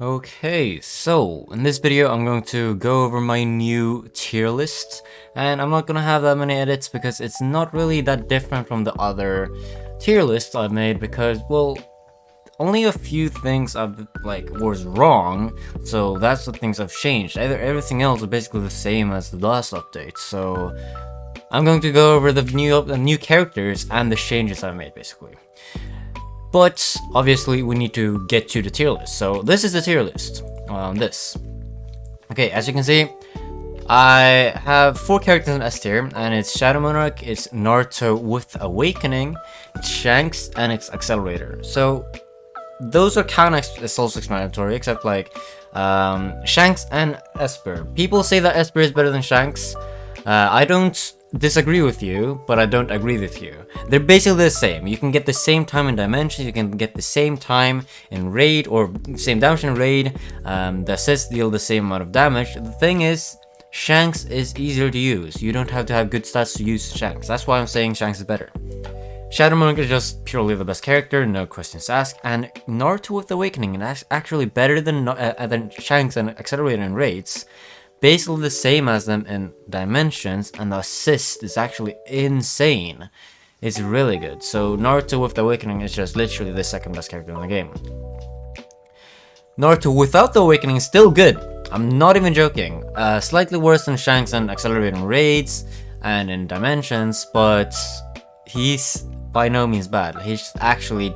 Okay, so in this video I'm going to go over my new tier list, and I'm not gonna have that many edits because it's not really that different from the other tier lists I've made because, well, only a few things I've was wrong, so that's the things I've changed. Everything else is basically the same as the last update, so I'm going to go over the new characters and the changes I made basically. But obviously we need to get to the tier list. So this is the tier list. Okay, as you can see, I have 4 characters in S tier, and it's Shadow Monarch, it's Naruto with Awakening, it's Shanks, and it's Accelerator. So those are kind of self-explanatory, except Shanks and Esper. People say that Esper is better than Shanks. I don't disagree with you, but I don't agree with you. They're basically the same. You can get the same time in dimensions, you can get the same time in raid, or same damage in raid. The assists deal the same amount of damage. The thing is, Shanks is easier to use. You don't have to have good stats to use Shanks. That's why I'm saying Shanks is better. Shadow Monarch is just purely the best character, no questions asked, and Naruto with Awakening is actually better than Shanks and Accelerator in raids. Basically the same as them in dimensions, and the assist is actually insane. It's really good. So Naruto with the Awakening is just literally the second best character in the game. Naruto without the Awakening is still good. I'm not even joking. Slightly worse than Shanks and Accelerator in raids and in dimensions, but he's by no means bad. He's actually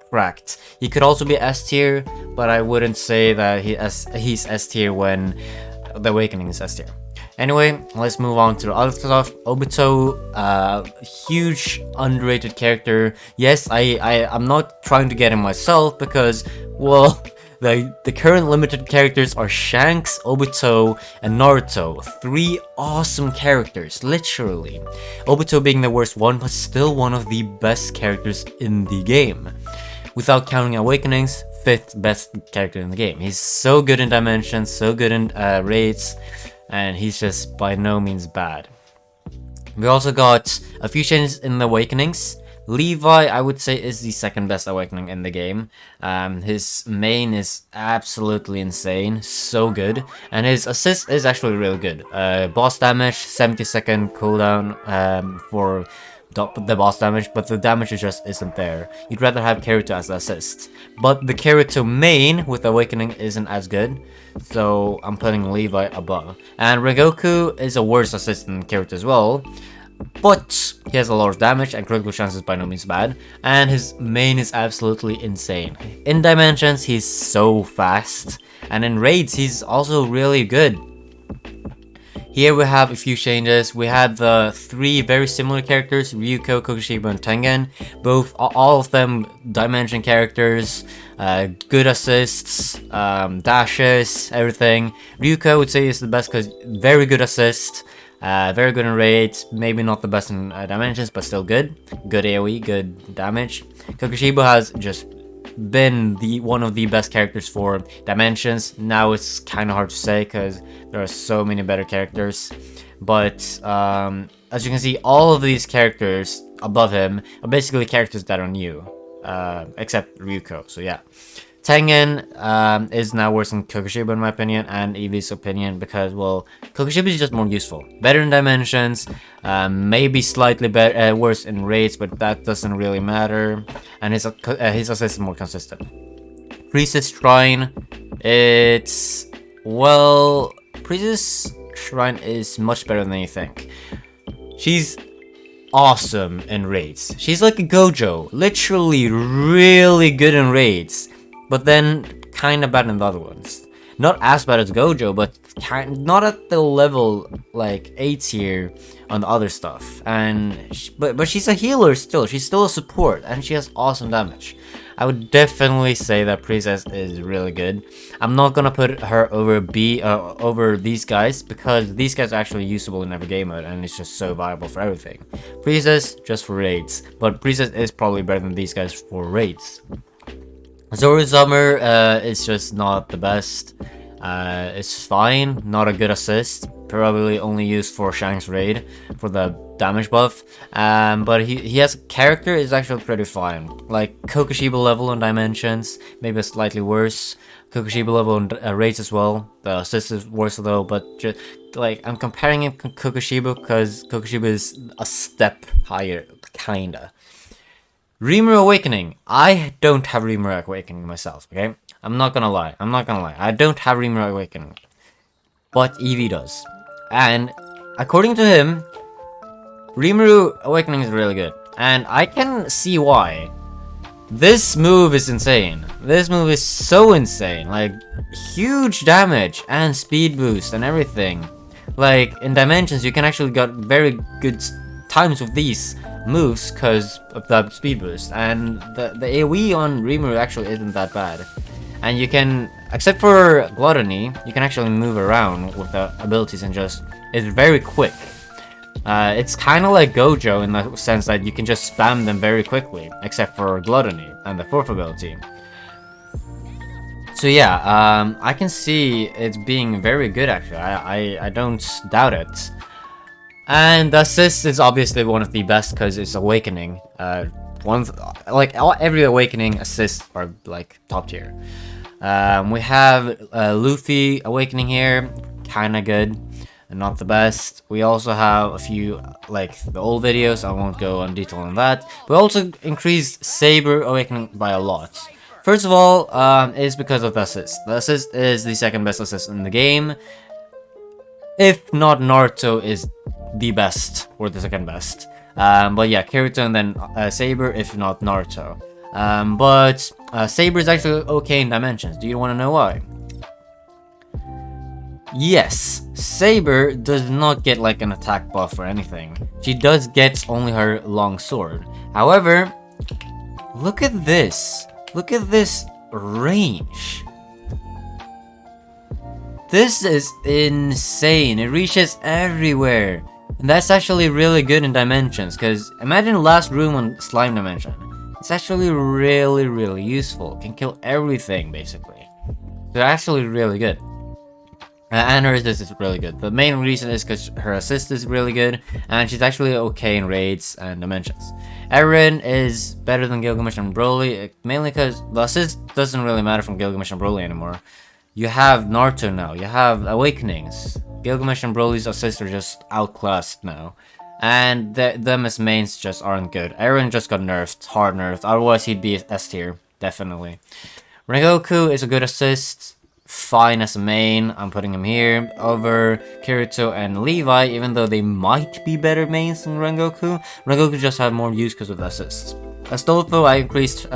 cracked. He could also be S tier, but I wouldn't say that he's S tier when the Awakening is S tier. Anyway, let's move on to the other stuff. Obito, huge underrated character. Yes, I'm not trying to get him myself because, well, the current limited characters are Shanks, Obito, and Naruto. 3 awesome characters, literally. Obito being the worst one, but still one of the best characters in the game. Without counting Awakenings, 5th best character in the game. He's so good in dimensions, so good in raids, and he's just by no means bad. We also got a few changes in the Awakenings. Levi, I would say, is the 2nd best Awakening in the game. His main is absolutely insane, so good, and his assist is actually really good. Boss damage, 70-second cooldown for the boss damage, but the damage just isn't there. You'd rather have Kirito as the assist. But the Kirito main with Awakening isn't as good, so I'm putting Levi above. And Rengoku is a worse assist than Kirito as well, but he has a lot of damage and critical chances by no means bad, and his main is absolutely insane. In dimensions, he's so fast, and in raids, he's also really good. Here we have a few changes. We had the 3 very similar characters, Ryuko, Kokushiba, and Tengen. All of them dimension characters, good assists, dashes, everything. Ryuko I would say is the best because very good assist, very good in raids, maybe not the best in dimensions, but still good. Good AoE, good damage. Kokushiba has just been one of the best characters for dimensions. Now it's kind of hard to say because there are so many better characters, but as you can see, all of these characters above him are basically characters that are new, except Ryuko. So yeah, Tengen is now worse than Kokushiba in my opinion, and Eevee's opinion, because, well, Kokushiba is just more useful, better in dimensions, maybe slightly better, worse in raids, but that doesn't really matter, and his assist is more consistent. Priestess Shrine, Priestess Shrine is much better than you think. She's awesome in raids. She's like a Gojo, literally really good in raids, but then kind of bad in the other ones. Not as bad as Gojo, but not at the level like A tier on the other stuff. But she's a healer still. She's still a support, and she has awesome damage. I would definitely say that Priestess is really good. I'm not gonna put her over these guys because these guys are actually usable in every game mode, and it's just so viable for everything. Priestess just for raids, but Priestess is probably better than these guys for raids. Zoro Summer is just not the best. It's fine, not a good assist. Probably only used for Shanks raid for the damage buff, but he has character is actually pretty fine. Like Kokushiba level on dimensions, maybe slightly worse. Kokushiba level on rates as well. The assist is worse though, but just like I'm comparing it to Kokushiba because Kokushiba is a step higher, kinda. Rimuru Awakening. I don't have Rimuru Awakening myself, okay? I'm not gonna lie. I don't have Rimuru Awakening. But Eevee does. And according to him, Rimuru Awakening is really good. And I can see why. This move is insane. This move is so insane. Like, huge damage and speed boost and everything. Like, in Dimensions, you can actually get very good times with these moves because of that speed boost, and the AoE on Rimuru actually isn't that bad. And you can, except for Gluttony, you can actually move around with the abilities and just, it's very quick. It's kind of like Gojo in the sense that you can just spam them very quickly, except for Gluttony and the fourth ability. So yeah, I can see it being very good actually, I don't doubt it. And the assist is obviously one of the best because it's Awakening. Every Awakening assists are like top tier. We have Luffy Awakening here, kinda good, and not the best. We also have a few like the old videos. I won't go on detail on that. We also increased Saber Awakening by a lot. First of all, is because of the assist. The assist is the second best assist in the game. If not, Naruto is the best or the second best. But yeah, Kirito and then Saber, if not Naruto. But Saber is actually okay in Dimensions. Do you want to know why? Yes, Saber does not get like an attack buff or anything. She does get only her long sword. However, look at this. Look at this range. This is insane. It reaches everywhere. And that's actually really good in Dimensions, because imagine the last room on Slime Dimension. It's actually really, really useful. It can kill everything, basically. They're actually really good. And her assist is really good. The main reason is because her assist is really good, and she's actually okay in raids and Dimensions. Eren is better than Gilgamesh and Broly, mainly because the assist doesn't really matter from Gilgamesh and Broly anymore. You have Naruto now, you have Awakenings. Gilgamesh and Broly's assists are just outclassed now. And them as mains just aren't good. Eren just got nerfed, hard nerfed, otherwise he'd be S tier, definitely. Rengoku is a good assist, fine as a main, I'm putting him here, over Kirito and Levi, even though they might be better mains than Rengoku. Rengoku just have more use because of the assists. Astolfo, I increased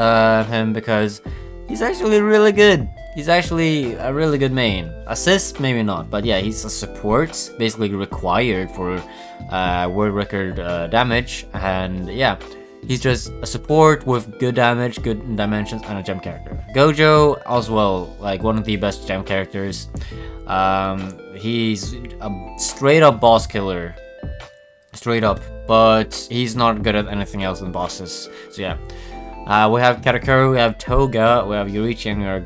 him because he's actually really good. He's actually a really good main. Assist, maybe not, but yeah, he's a support, basically required for world record damage, and yeah, he's just a support with good damage, good Dimensions, and a gem character. Gojo, as well, like one of the best gem characters. He's a straight up boss killer. Straight up, but he's not good at anything else than bosses, so yeah. We have Katakuri, we have Toga, we have Yorichi, and we have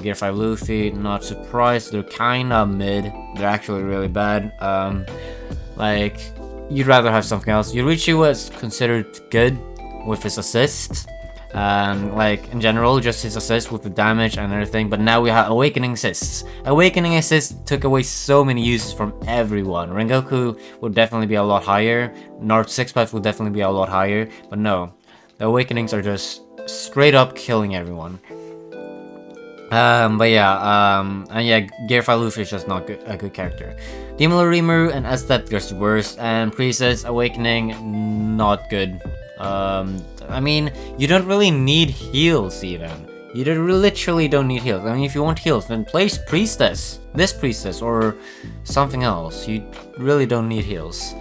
Gear 5 Luffy. Not surprised, they're kinda mid. They're actually really bad. Like, you'd rather have something else. Yorichi was considered good with his assist. Like, in general, just his assist with the damage and everything. But now we have Awakening assists. Awakening assists took away so many uses from everyone. Rengoku would definitely be a lot higher. Naruto 6-pack would definitely be a lot higher. But no, the Awakenings are just straight up killing everyone. But yeah, and yeah, Gear 5 Luffy is just not a good character. Demon Lord Rimuru and Aztec gets worse, and Princess Awakening, not good. I mean, you don't really need heals even. You literally don't need heals. I mean, if you want heals, then place Priestess. This Priestess, or something else. You really don't need heals.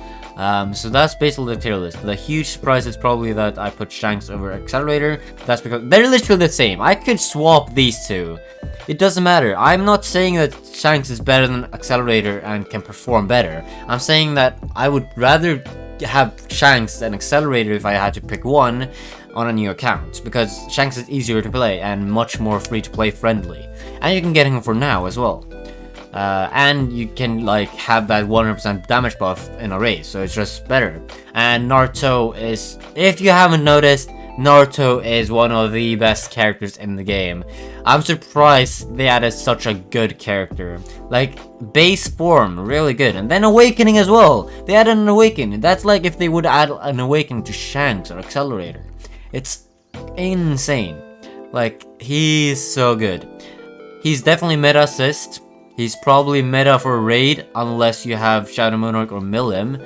So that's basically the tier list. The huge surprise is probably that I put Shanks over Accelerator. That's because they're literally the same. I could swap these two. It doesn't matter. I'm not saying that Shanks is better than Accelerator and can perform better. I'm saying that I would rather have Shanks than Accelerator if I had to pick one on a new account, because Shanks is easier to play and much more free to play friendly. And you can get him for now as well. And you can like have that 100% damage buff in a raid, so it's just better. And Naruto is, if you haven't noticed, Naruto is one of the best characters in the game. I'm surprised they added such a good character. Like, base form, really good. And then Awakening as well. They added an Awakening. That's like if they would add an Awakening to Shanks or Accelerator. It's insane. Like, he's so good. He's definitely meta assist. He's probably meta for raid unless you have Shadow Monarch or Milim.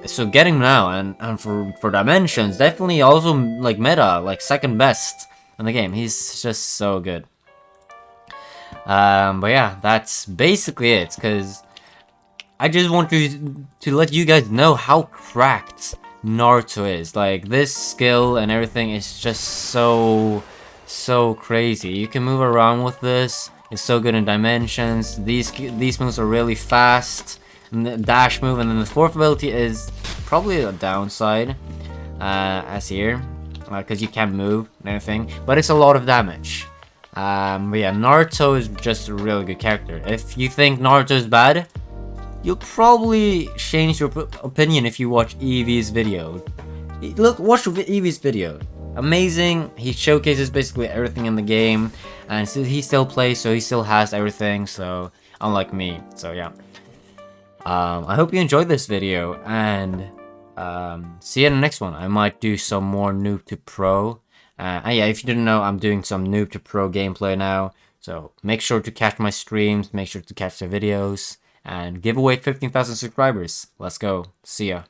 So getting him now and for dimensions, definitely also like meta, like second best in the game. He's just so good. But yeah, that's basically it. Cause I just want to let you guys know how cracked Naruto is. Like, this skill and everything is just so crazy. You can move around with this. It's so good in dimensions. These moves are really fast. And the dash move, and then the fourth ability is probably a downside, as here, because you can't move and everything. But it's a lot of damage. But yeah, Naruto is just a really good character. If you think Naruto is bad, you'll probably change your opinion if you watch Eevee's video. Watch Eevee's video. Amazing. He showcases basically everything in the game, and he still plays, so he still has everything. So unlike me, so yeah. I hope you enjoyed this video, and see you in the next one. I might do some more noob to pro. And yeah, if you didn't know, I'm doing some noob to pro gameplay now. So make sure to catch my streams, make sure to catch the videos, and give away 15,000 subscribers. Let's go. See ya.